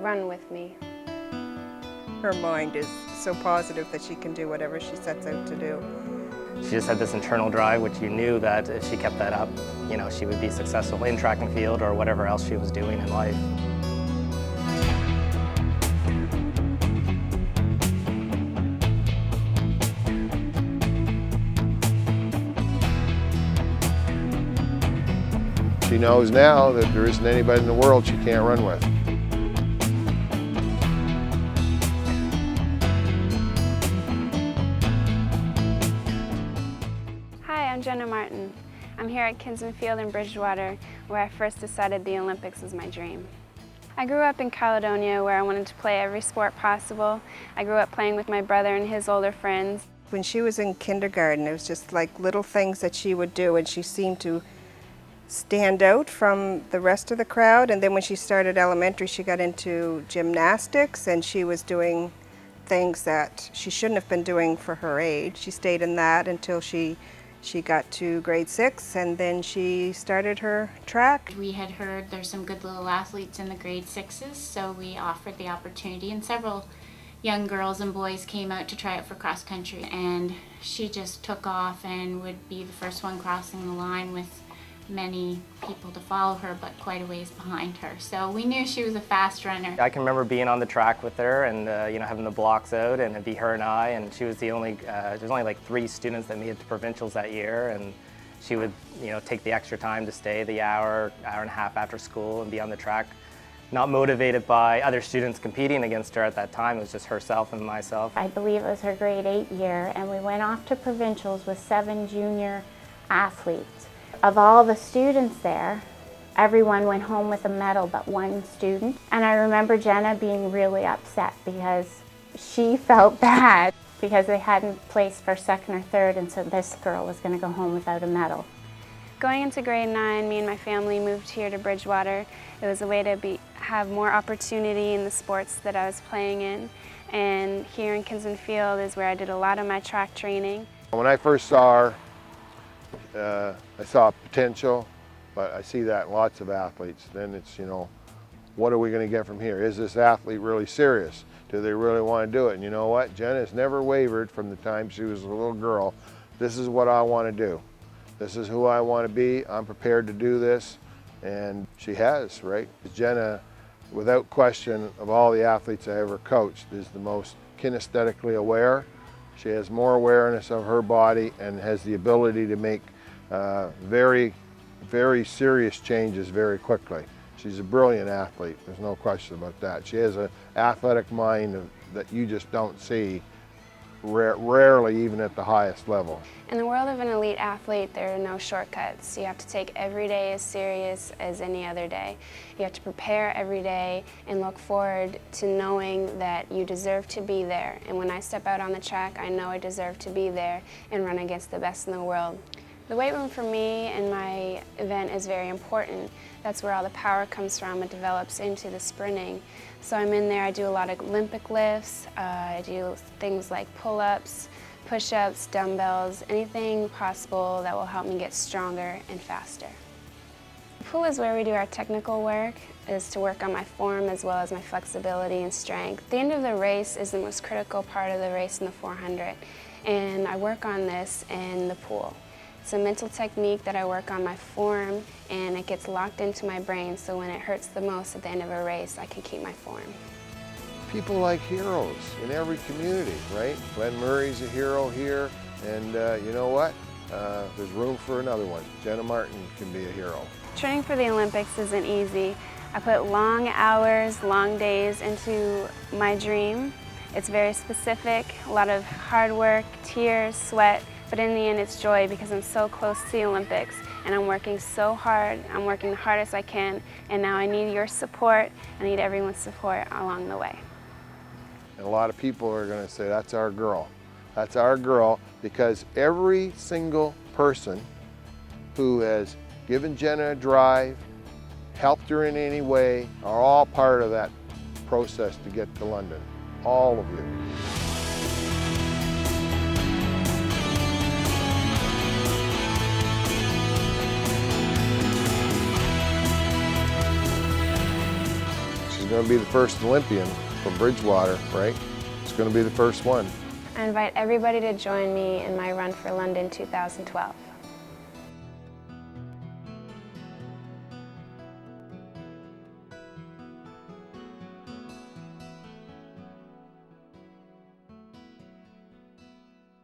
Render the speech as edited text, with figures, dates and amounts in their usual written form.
run with me. Her mind is so positive that she can do whatever she sets out to do. She just had this internal drive, which you knew that if she kept that up, you know, she would be successful in track and field or whatever else she was doing in life. She knows now that there isn't anybody in the world she can't run with. Hi, I'm Jenna Martin. I'm here at Kinsman Field in Bridgewater, where I first decided the Olympics was my dream. I grew up in Caledonia, where I wanted to play every sport possible. I grew up playing with my brother and his older friends. When she was in kindergarten, it was just like little things that she would do, and she seemed to stand out from the rest of the crowd. And then when she started elementary, she got into gymnastics, and she was doing things that she shouldn't have been doing for her age. She stayed in that until she got to grade 6, and then she started her track. We had heard there's some good little athletes in the grade 6s, so we offered the opportunity, and several young girls and boys came out to try it for cross country, and she just took off and would be the first one crossing the line with many people to follow her, but quite a ways behind her. So we knew she was a fast runner. I can remember being on the track with her and you know, having the blocks out, and it'd be her and I, and she was the only, there's only like 3 students that made it to provincials that year, and she would, you know, take the extra time to stay the hour and a half after school and be on the track. Not motivated by other students competing against her at that time, it was just herself and myself. I believe it was her grade 8 year, and we went off to provincials with 7 junior athletes. Of all the students there, everyone went home with a medal but 1 student. And I remember Jenna being really upset because she felt bad because they hadn't placed for 2nd or 3rd, and so this girl was going to go home without a medal. Going into grade 9, me and my family moved here to Bridgewater. It was a way to have more opportunity in the sports that I was playing in. And here in Kinsman Field is where I did a lot of my track training. When I first saw her, I saw potential, but I see that in lots of athletes. Then it's, you know, what are we going to get from here? Is this athlete really serious? Do they really want to do it? And you know what? Jenna's never wavered from the time she was a little girl. This is what I want to do. This is who I want to be. I'm prepared to do this. And she has, right? Jenna, without question, of all the athletes I ever coached, is the most kinesthetically aware. She has more awareness of her body and has the ability to make very, very serious changes very quickly. She's a brilliant athlete, there's no question about that. She has an athletic mind that you just don't see rarely, even at the highest level. In the world of an elite athlete, there are no shortcuts. You have to take every day as serious as any other day. You have to prepare every day and look forward to knowing that you deserve to be there. And when I step out on the track, I know I deserve to be there and run against the best in the world. The weight room for me and my event is very important. That's where all the power comes from. It develops into the sprinting. So I'm in there, I do a lot of Olympic lifts, I do things like pull-ups, push-ups, dumbbells, anything possible that will help me get stronger and faster. The pool is where we do our technical work, is to work on my form as well as my flexibility and strength. The end of the race is the most critical part of the race in the 400, and I work on this in the pool. It's a mental technique that I work on my form, and it gets locked into my brain, so when it hurts the most at the end of a race, I can keep my form. People like heroes in every community, right? Glenn Murray's a hero here, and you know what? There's room for another one. Jenna Martin can be a hero. Training for the Olympics isn't easy. I put long hours, long days into my dream. It's very specific, a lot of hard work, tears, sweat, but in the end it's joy because I'm so close to the Olympics and I'm working so hard. I'm working the hardest I can, and now I need your support. I need everyone's support along the way. And a lot of people are going to say, that's our girl. That's our girl, because every single person who has given Jenna a drive, helped her in any way, are all part of that process to get to London. All of you. She's going to be the first Olympian from Bridgewater, right? It's going to be the first one. I invite everybody to join me in my run for London 2012.